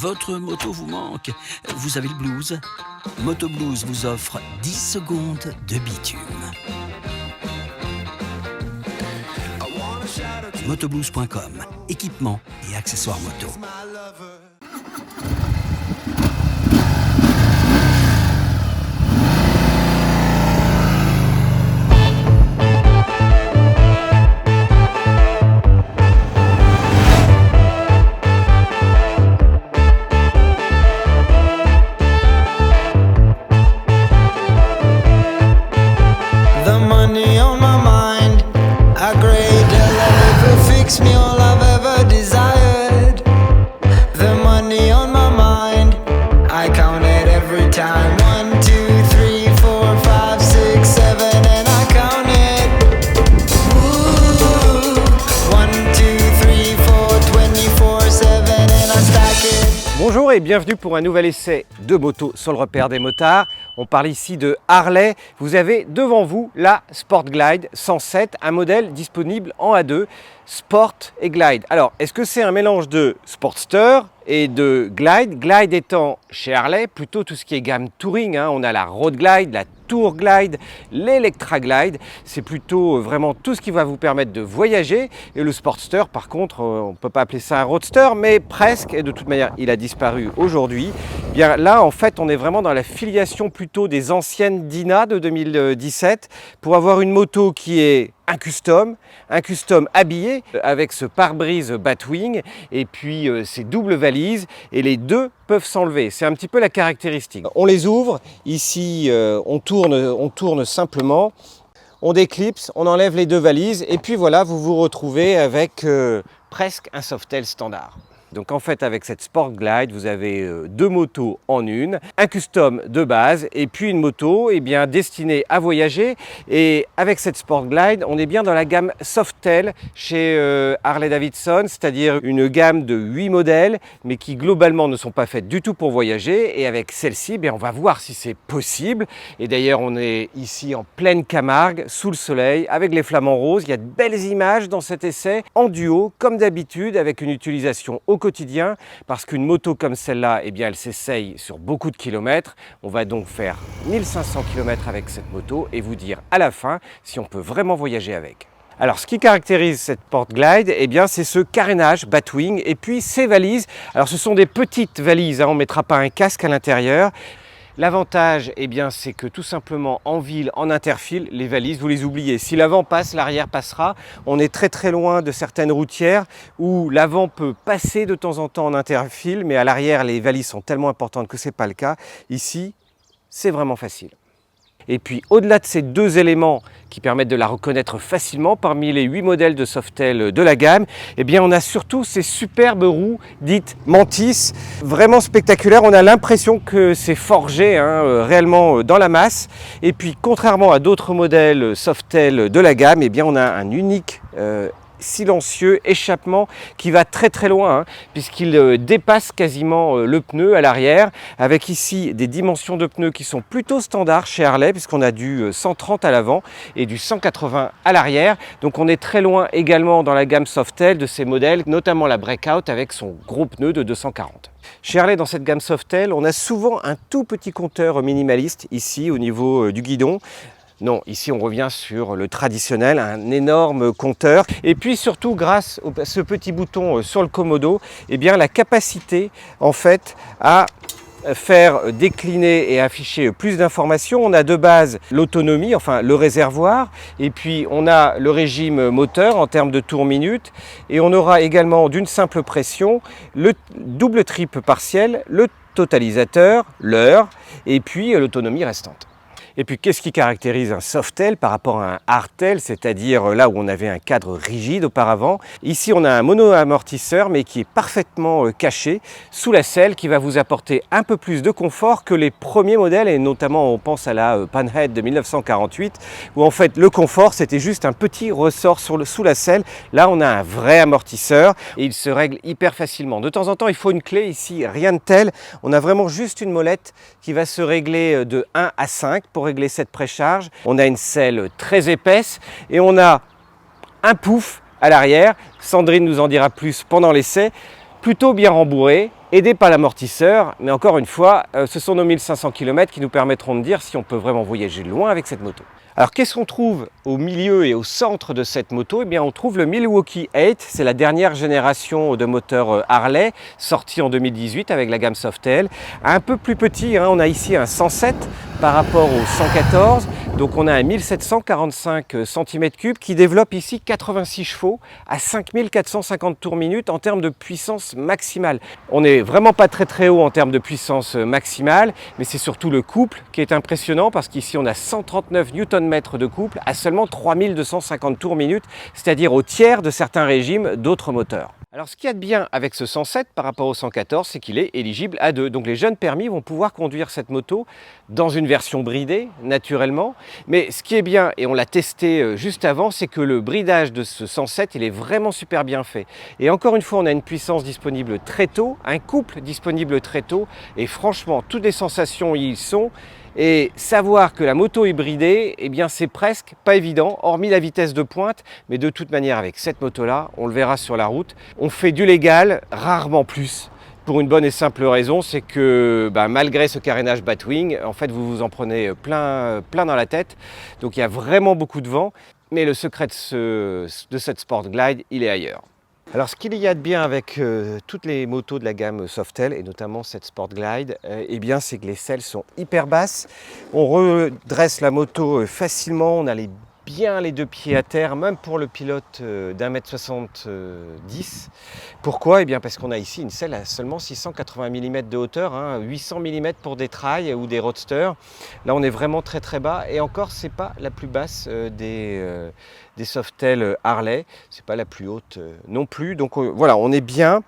Votre moto vous manque. Vous avez le blues. Moto Blues vous offre 10 secondes de bitume. Motoblues.com. Équipement et accessoires moto. Me all I've ever desired. The money on my mind, I count it every time. 1, 2, 3, 4, 5, 6, 7, and I count it. Ooh, 1, 2, 3, 4, 24, 7, and I stack it. Bonjour et bienvenue pour un nouvel essai de moto sur le repère des motards. On parle ici de Harley. Vous avez devant vous la Sport Glide 107, un modèle disponible en A2, Sport et Glide. Alors, est-ce que c'est un mélange de Sportster et de Glide? Glide étant chez Harley plutôt tout ce qui est gamme touring. On a la Road Glide, la Tour Glide, l'Electra Glide. C'est plutôt vraiment tout ce qui va vous permettre de voyager. Et le Sportster, par contre, on ne peut pas appeler ça un Roadster, mais presque. Et de toute manière, il a disparu aujourd'hui. Bien là, en fait, on est vraiment dans la filiation plutôt des anciennes Dyna de 2017 pour avoir une moto qui est un custom habillé avec ce pare-brise Batwing et puis ces doubles valises, et les deux peuvent s'enlever. C'est un petit peu la caractéristique. On les ouvre, ici on tourne simplement, on déclipse, on enlève les deux valises et puis voilà, vous vous retrouvez avec presque un Softail standard. Donc en fait, avec cette Sport Glide, vous avez deux motos en une, un custom de base et puis une moto destinée à voyager. Et avec cette Sport Glide, on est bien dans la gamme Softail chez Harley-Davidson, c'est-à-dire une gamme de 8 modèles, mais qui globalement ne sont pas faites du tout pour voyager. Et avec celle-ci, on va voir si c'est possible. Et d'ailleurs, on est ici en pleine Camargue, sous le soleil, avec les flamants roses. Il y a de belles images dans cet essai, en duo, comme d'habitude, avec une utilisation au quotidien, parce qu'une moto comme celle-là, elle s'essaye sur beaucoup de kilomètres. On va donc faire 1500 km avec cette moto et vous dire à la fin si on peut vraiment voyager avec. Alors, ce qui caractérise cette Sport Glide, c'est ce carénage Batwing et puis ces valises. Alors, ce sont des petites valises, on ne mettra pas un casque à l'intérieur. L'avantage, c'est que tout simplement en ville, en interfile, les valises, vous les oubliez. Si l'avant passe, l'arrière passera. On est très très loin de certaines routières où l'avant peut passer de temps en temps en interfile, mais à l'arrière, les valises sont tellement importantes que ce n'est pas le cas. Ici, c'est vraiment facile. Et puis, au-delà de ces deux éléments qui permettent de la reconnaître facilement parmi les 8 modèles de Softail de la gamme, on a surtout ces superbes roues dites Mantis, vraiment spectaculaires. On a l'impression que c'est forgé réellement dans la masse. Et puis, contrairement à d'autres modèles Softail de la gamme, on a un unique silencieux échappement qui va très très loin puisqu'il dépasse quasiment le pneu à l'arrière, avec ici des dimensions de pneus qui sont plutôt standards chez Harley puisqu'on a du 130 à l'avant et du 180 à l'arrière. Donc on est très loin également dans la gamme Softail de ces modèles, notamment la Breakout avec son gros pneu de 240. Chez Harley, dans cette gamme Softail, on a souvent un tout petit compteur minimaliste ici au niveau du guidon. Non, ici on revient sur le traditionnel, un énorme compteur. Et puis surtout, grâce à ce petit bouton sur le commodo, la capacité en fait à faire décliner et afficher plus d'informations. On a de base l'autonomie, enfin le réservoir, et puis on a le régime moteur en termes de tours minutes, et on aura également d'une simple pression le double trip partiel, le totalisateur, l'heure, et puis l'autonomie restante. Et puis, qu'est-ce qui caractérise un Softail par rapport à un Hardtail, c'est-à-dire là où on avait un cadre rigide auparavant? Ici, on a un mono-amortisseur, mais qui est parfaitement caché sous la selle, qui va vous apporter un peu plus de confort que les premiers modèles, et notamment, on pense à la Panhead de 1948, où en fait, le confort, c'était juste un petit ressort sous la selle. Là, on a un vrai amortisseur, et il se règle hyper facilement. De temps en temps, il faut une clé ici, rien de tel. On a vraiment juste une molette qui va se régler de 1 à 5 pour régler cette précharge. On a une selle très épaisse et on a un pouf à l'arrière. Sandrine nous en dira plus pendant l'essai. Plutôt bien rembourré, aidé par l'amortisseur, mais encore une fois, ce sont nos 1500 km qui nous permettront de dire si on peut vraiment voyager loin avec cette moto. Alors qu'est-ce qu'on trouve au milieu et au centre de cette moto? Eh bien on trouve le Milwaukee 8, c'est la dernière génération de moteurs Harley, sorti en 2018 avec la gamme Softail. Un peu plus petit, hein, on a ici un 107 par rapport au 114, donc on a un 1745 cm3 qui développe ici 86 chevaux à 5450 tours minute en termes de puissance maximale. On n'est vraiment pas très haut en termes de puissance maximale, mais c'est surtout le couple qui est impressionnant parce qu'ici on a 139 Nm de couple à seulement 3250 tours minute, c'est-à-dire au tiers de certains régimes d'autres moteurs. Alors ce qu'il y a de bien avec ce 107 par rapport au 114, c'est qu'il est éligible à 2. Donc les jeunes permis vont pouvoir conduire cette moto dans une version bridée, naturellement. Mais ce qui est bien, et on l'a testé juste avant, c'est que le bridage de ce 107, il est vraiment super bien fait. Et encore une fois, on a une puissance disponible très tôt, un couple disponible très tôt, et franchement, toutes les sensations y sont. Et savoir que la moto est bridée, eh bien c'est presque pas évident, hormis la vitesse de pointe, mais de toute manière avec cette moto-là, on le verra sur la route, on fait du légal, rarement plus. Pour une bonne et simple raison, c'est que malgré ce carénage Batwing, en fait vous vous en prenez plein dans la tête, donc il y a vraiment beaucoup de vent, mais le secret de cette Sport Glide, il est ailleurs. Alors ce qu'il y a de bien avec toutes les motos de la gamme Softail et notamment cette Sport Glide, eh bien c'est que les selles sont hyper basses. On redresse la moto facilement, on a bien les deux pieds à terre, même pour le pilote d'1m70. Pourquoi? Eh bien parce qu'on a ici une selle à seulement 680 mm de hauteur, hein, 800 mm pour des trails ou des roadsters. Là on est vraiment très bas et encore c'est pas la plus basse des Softail Harley, c'est pas la plus haute non plus. Donc voilà, on est bien.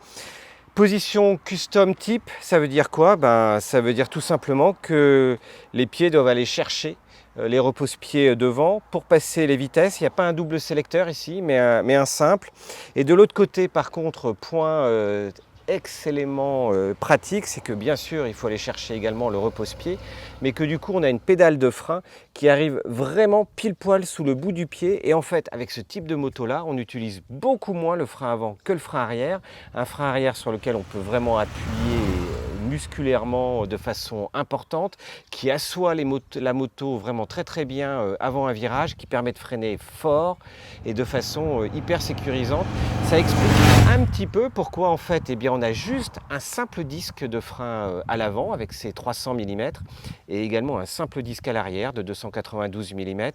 Position custom type, ça veut dire quoi? Ça veut dire tout simplement que les pieds doivent aller chercher les repose-pieds devant pour passer les vitesses. Il n'y a pas un double sélecteur ici, mais un simple. Et de l'autre côté, par contre, point excellemment pratique, c'est que bien sûr, il faut aller chercher également le repose-pied, mais que du coup, on a une pédale de frein qui arrive vraiment pile poil sous le bout du pied. Et en fait, avec ce type de moto-là, on utilise beaucoup moins le frein avant que le frein arrière. Un frein arrière sur lequel on peut vraiment appuyer musculairement de façon importante, qui assoit la moto vraiment très bien avant un virage, qui permet de freiner fort et de façon hyper sécurisante. Ça explique un petit peu pourquoi en fait on a juste un simple disque de frein à l'avant avec ses 300 mm et également un simple disque à l'arrière de 292 mm,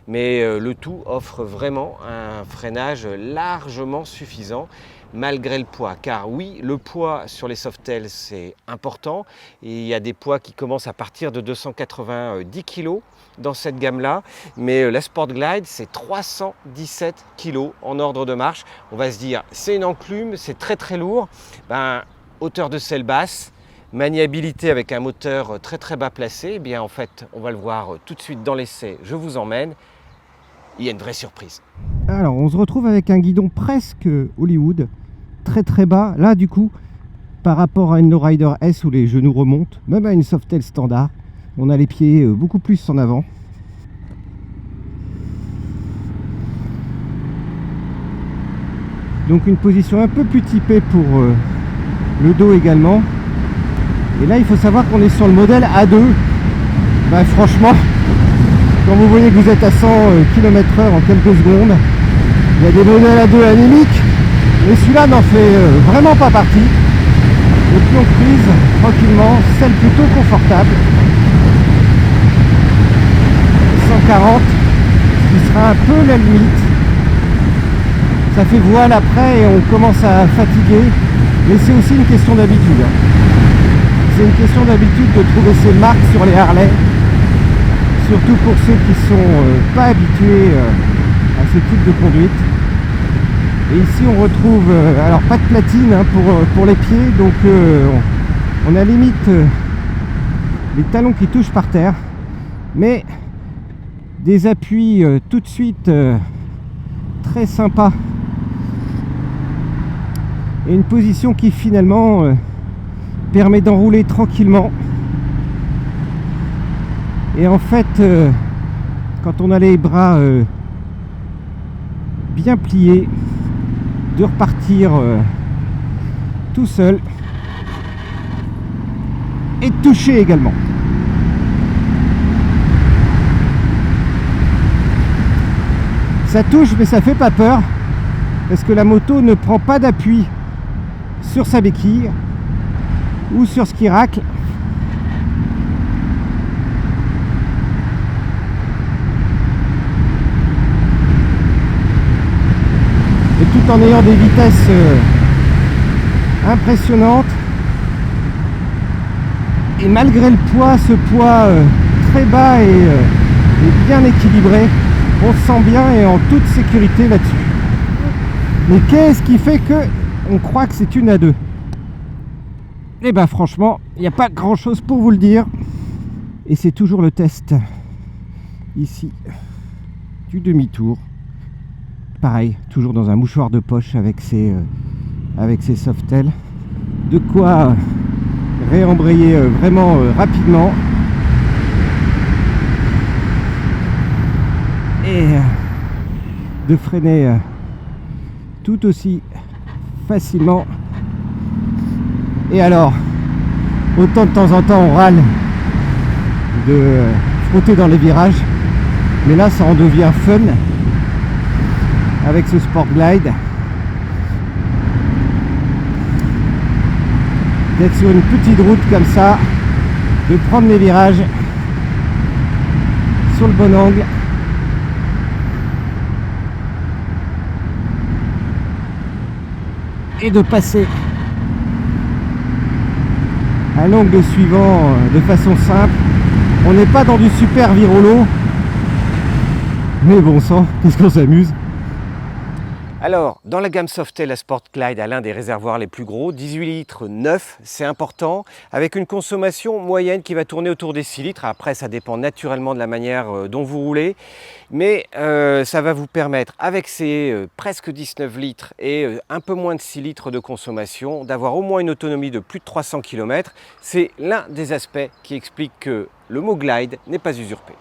mais le tout offre vraiment un freinage largement suffisant malgré le poids, car oui, le poids sur les Softail c'est important, et il y a des poids qui commencent à partir de 290 kg dans cette gamme-là, mais la Sport Glide c'est 317 kg en ordre de marche. On va se dire, c'est une enclume, c'est très lourd, hauteur de selle basse, maniabilité avec un moteur très bas placé, eh bien en fait, on va le voir tout de suite dans l'essai, je vous emmène, il y a une vraie surprise. Alors on se retrouve avec un guidon presque Hollywood, très bas. Là du coup, par rapport à une Lowrider S où les genoux remontent, même à une Softail standard, on a les pieds beaucoup plus en avant. Donc une position un peu plus typée pour le dos également. Et là il faut savoir qu'on est sur le modèle A2. Franchement, quand vous voyez que vous êtes à 100 km/h en quelques secondes, il y a des modèles A2 anémiques, mais celui-là n'en fait vraiment pas partie. Et puis on prise tranquillement, celle plutôt confortable. 140, ce qui sera un peu la limite. Ça fait voile après et on commence à fatiguer, mais c'est aussi une question d'habitude. C'est une question d'habitude de trouver ses marques sur les Harley, surtout pour ceux qui ne sont pas habitués à ce type de conduite. Et ici on retrouve, alors pas de platine pour les pieds, donc on a limite les talons qui touchent par terre, mais des appuis tout de suite très sympas et une position qui finalement permet d'enrouler tranquillement. Et en fait quand on a les bras bien pliés, de repartir tout seul et de toucher également. Ça touche mais ça fait pas peur parce que la moto ne prend pas d'appui sur sa béquille ou sur ce qui racle. Et tout en ayant des vitesses impressionnantes. Et malgré le poids, ce poids très bas et bien équilibré, on se sent bien et en toute sécurité là-dessus. Mais qu'est-ce qui fait que on croit que c'est une A2? Eh ben franchement, il n'y a pas grand chose pour vous le dire. Et c'est toujours le test ici du demi-tour. Pareil, toujours dans un mouchoir de poche avec ses Softail. De quoi réembrayer vraiment rapidement. Et de freiner tout aussi facilement. Et alors, autant de temps en temps on râle de frotter dans les virages, mais là ça en devient fun avec ce Sport Glide, d'être sur une petite route comme ça, de prendre les virages sur le bon angle. Et de passer à l'angle suivant de façon simple. On n'est pas dans du super virolo, mais bon sang, qu'est-ce qu'on s'amuse. Alors, dans la gamme Softail, la Sport Glide a l'un des réservoirs les plus gros, 18 litres neuf, c'est important, avec une consommation moyenne qui va tourner autour des 6 litres. Après, ça dépend naturellement de la manière dont vous roulez, mais ça va vous permettre, avec ces presque 19 litres et un peu moins de 6 litres de consommation, d'avoir au moins une autonomie de plus de 300 km. C'est l'un des aspects qui explique que le mot glide n'est pas usurpé.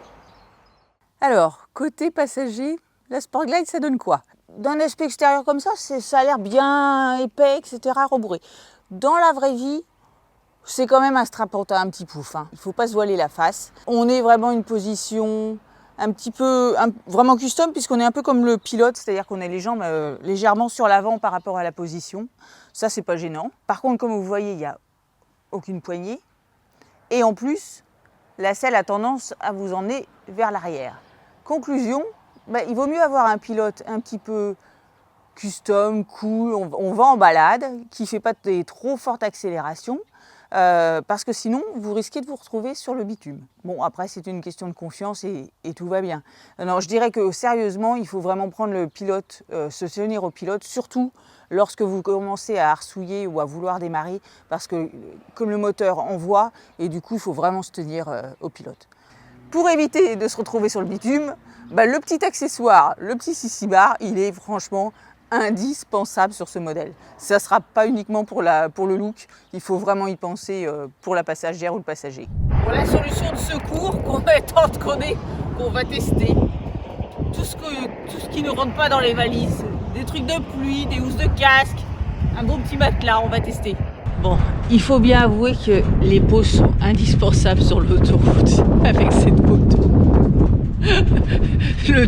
Alors, côté passager, la Sport Glide, ça donne quoi? D'un aspect extérieur comme ça, ça a l'air bien épais, etc., rembourré. Dans la vraie vie, c'est quand même un strapontin, un petit pouf. Hein. Il ne faut pas se voiler la face. On est vraiment une position un petit peu, vraiment custom, puisqu'on est un peu comme le pilote, c'est-à-dire qu'on a les jambes légèrement sur l'avant par rapport à la position. Ça, c'est pas gênant. Par contre, comme vous voyez, il n'y a aucune poignée. Et en plus, la selle a tendance à vous emmener vers l'arrière. Conclusion, il vaut mieux avoir un pilote un petit peu custom, cool, on va en balade, qui ne fait pas de trop forte accélération, parce que sinon, vous risquez de vous retrouver sur le bitume. Bon, après, c'est une question de confiance et tout va bien. Alors, je dirais que sérieusement, il faut vraiment prendre le pilote, se tenir au pilote, surtout lorsque vous commencez à arsouiller ou à vouloir démarrer, parce que comme le moteur envoie, et du coup, il faut vraiment se tenir au pilote. Pour éviter de se retrouver sur le bitume, le petit accessoire, le petit sissi bar, il est franchement indispensable sur ce modèle. Ça ne sera pas uniquement pour le look, il faut vraiment y penser pour la passagère ou le passager. Pour la solution de secours qu'on est en train qu'on va tester, tout ce qui ne rentre pas dans les valises, des trucs de pluie, des housses de casque, un bon petit matelas, on va tester. Bon, il faut bien avouer que les pauses sont indispensables sur l'autoroute avec cette moto. Le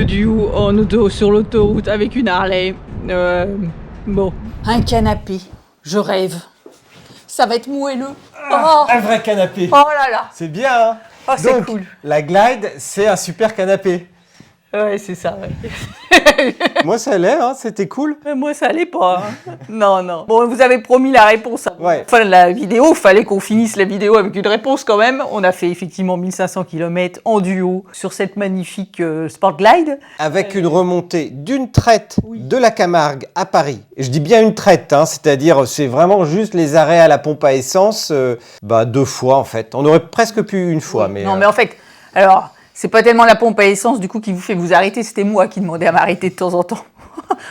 duo sur l'autoroute avec une Harley. Bon. Un canapé, je rêve. Ça va être moelleux. Un vrai canapé. Oh là là. C'est bien, hein? Oh, c'est Donc, cool. La Glide, c'est un super canapé. Ouais, c'est ça, ouais. Moi, ça allait, hein, c'était cool. Moi, ça allait pas. Hein. Non. Bon, vous avez promis la réponse. Ouais. Enfin, la vidéo, fallait qu'on finisse la vidéo avec une réponse quand même. On a fait effectivement 1500 km en duo sur cette magnifique Sport Glide. Avec une remontée d'une traite de la Camargue à Paris. Et je dis bien une traite, hein, c'est-à-dire c'est vraiment juste les arrêts à la pompe à essence, 2 fois en fait. On aurait presque pu une fois. Oui. Mais, non, mais en fait, alors... C'est pas tellement la pompe à essence du coup qui vous fait vous arrêter, c'était moi qui demandais à m'arrêter de temps en temps.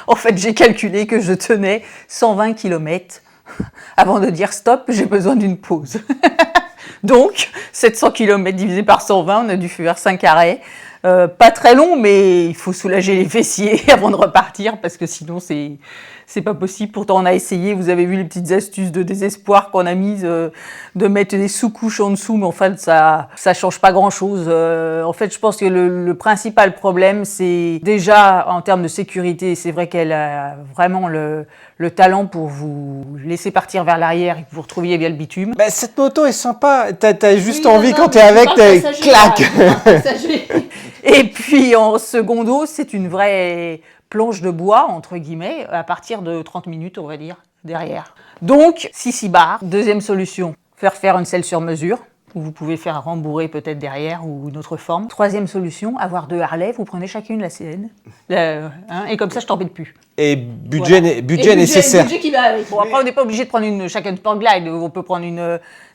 En fait, j'ai calculé que je tenais 120 km. Avant de dire stop, j'ai besoin d'une pause. Donc, 700 km divisé par 120, on a dû faire 5 arrêts. Pas très long, mais il faut soulager les fessiers avant de repartir parce que sinon c'est pas possible. Pourtant on a essayé, vous avez vu les petites astuces de désespoir qu'on a mises, de mettre des sous-couches en dessous, mais en fait ça change pas grand-chose. En fait je pense que le principal problème c'est déjà en termes de sécurité, c'est vrai qu'elle a vraiment le talent pour vous laisser partir vers l'arrière et que vous retrouviez via le bitume. Bah, cette moto est sympa, t'as juste Oui, envie non, quand non, t'es mais je avec, parle t'as passager, clac. là, je parle passager. Et puis en secondo, c'est une vraie planche de bois, entre guillemets, à partir de 30 minutes, on va dire, derrière. Donc, 6 bars. Deuxième solution, faire une selle sur mesure, où vous pouvez faire rembourrer peut-être derrière ou une autre forme. Troisième solution, avoir 2 Harley, vous prenez chacune la sienne. Et comme ça, je t'embête plus. Et budget, Voilà. budget Et nécessaire. budget qui va avec. Bon, après, on n'est pas obligé de prendre chacun une Sport Glide, on peut prendre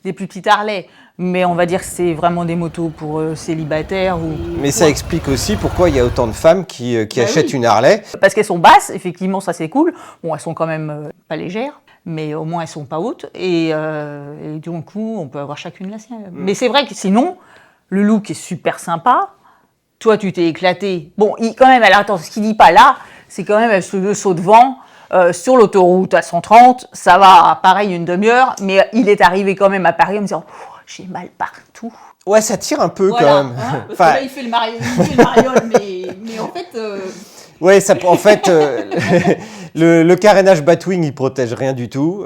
des plus petites Harley. Mais on va dire que c'est vraiment des motos pour célibataires. Mais ça explique aussi pourquoi il y a autant de femmes qui achètent une Harley. Parce qu'elles sont basses, effectivement, ça c'est cool. Bon, elles sont quand même pas légères, mais au moins elles sont pas hautes. Et du coup, on peut avoir chacune la sienne. Mais c'est vrai que sinon, le look est super sympa. Toi, tu t'es éclaté. Bon, quand même, alors attends, ce qu'il dit pas là, c'est quand même le saut de vent. Sur l'autoroute à 130, ça va pareil une demi-heure, mais il est arrivé quand même à Paris en me disant j'ai mal partout. Ouais, ça tire un peu Voilà, quand même. hein, parce Enfin, que là, il fait le mariole, mais en fait... ouais, en fait, le carénage Batwing, il protège rien du tout.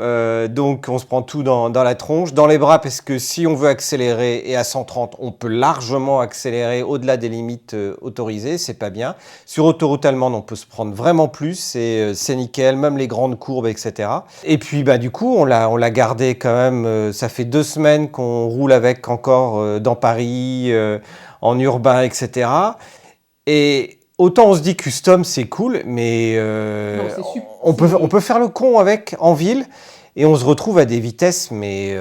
Donc, on se prend tout dans la tronche, dans les bras, parce que si on veut accélérer et à 130, on peut largement accélérer au-delà des limites autorisées. C'est pas bien. Sur autoroute allemande, on peut se prendre vraiment plus. C'est nickel, même les grandes courbes, etc. Et puis, bah, du coup, on l'a gardé quand même. Ça fait 2 semaines qu'on roule avec encore dans Paris, en urbain, etc. Et autant on se dit custom c'est cool, mais on peut faire le con avec en ville et on se retrouve à des vitesses mais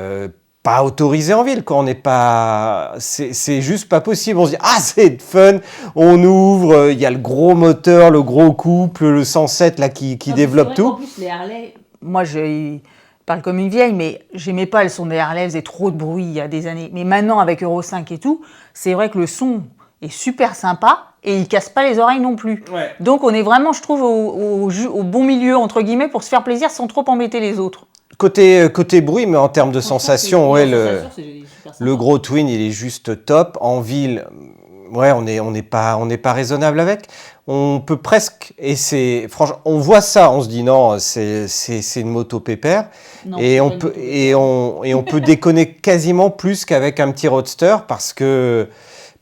pas autorisées en ville. Quoi. On n'est pas, c'est juste pas possible. On se dit ah c'est fun, on ouvre, il y a le gros moteur, le gros couple, le 107 là qui développe tout. En plus les Harley, moi je parle comme une vieille, mais j'aimais pas le son des Harley, faisait trop de bruit il y a des années. Mais maintenant avec Euro 5 et tout, c'est vrai que le son est super sympa. Et il casse pas les oreilles non plus. Ouais. Donc on est vraiment, je trouve, au bon milieu, entre guillemets, pour se faire plaisir sans trop embêter les autres. Côté bruit, mais en termes de sensation, ouais, le gros Twin, il est juste top. En ville, ouais, on n'est pas raisonnable avec. On peut presque, et c'est franchement, on voit ça, on se dit non, c'est une moto pépère, non, et on peut déconner quasiment plus qu'avec un petit roadster parce que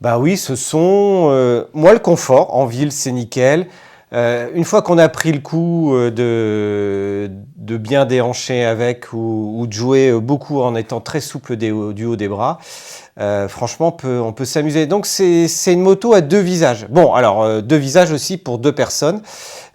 bah oui, ce son, moi le confort, en ville c'est nickel. Une fois qu'on a pris le coup de bien déhancher avec ou de jouer beaucoup en étant très souple du haut des bras, franchement on peut s'amuser. Donc c'est une moto à 2 visages. Bon alors 2 visages aussi pour 2 personnes.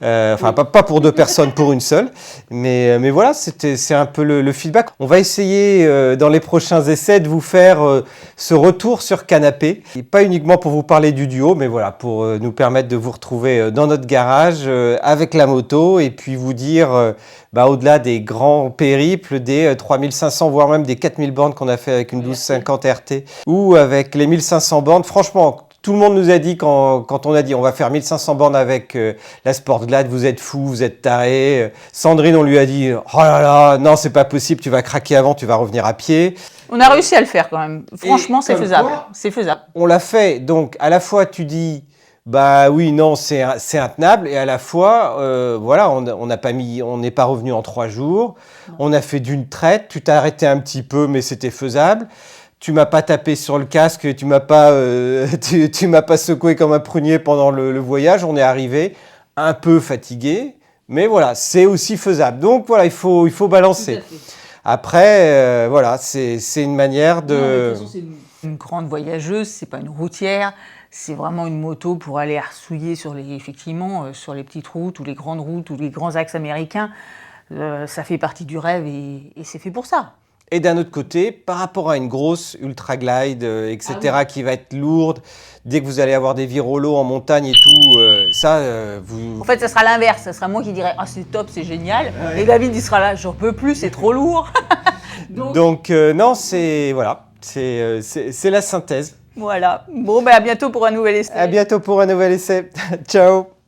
Enfin pas pour 2 personnes, pour une seule. Mais voilà, c'est un peu le feedback. On va essayer dans les prochains essais de vous faire ce retour sur canapé. Et pas uniquement pour vous parler du duo, mais voilà, pour nous permettre de vous retrouver dans notre garage avec la moto et puis vous dire au-delà des grands périples, des 3500 voire même des 4000 bornes qu'on a fait avec une 1250 RT ou avec les 1500 bornes. Franchement, tout le monde nous a dit quand on a dit on va faire 1500 bornes avec la Sport Glide, vous êtes fous, vous êtes tarés. Sandrine, on lui a dit oh là là, non c'est pas possible, tu vas craquer avant, tu vas revenir à pied. On a réussi à le faire quand même. Franchement, c'est faisable. C'est faisable. On l'a fait, donc à la fois tu dis bah oui, non, c'est intenable, et à la fois, voilà, on n'est pas revenu en 3 jours. Non. On a fait d'une traite, tu t'es arrêté un petit peu, mais c'était faisable. Tu m'as pas tapé sur le casque, tu m'as pas secoué comme un prunier pendant le voyage. On est arrivé un peu fatigué, mais voilà, c'est aussi faisable. Donc voilà, il faut balancer. Après, voilà, c'est une manière de. Non, de toute façon, c'est une grande voyageuse, c'est pas une routière. C'est vraiment une moto pour aller arsouiller sur les petites routes ou les grandes routes ou les grands axes américains. Ça fait partie du rêve et c'est fait pour ça. Et d'un autre côté, par rapport à une grosse Ultra Glide, etc., oui, qui va être lourde, dès que vous allez avoir des virolos en montagne et tout, vous... En fait, ça sera l'inverse. Ça sera moi qui dirais « Ah, c'est top, c'est génial ouais. » Et David, il sera là « J'en peux plus, c'est trop lourd. » Donc non, c'est... Voilà. C'est la synthèse. Voilà. Bon, ben à bientôt pour un nouvel essai. À bientôt pour un nouvel essai. Ciao.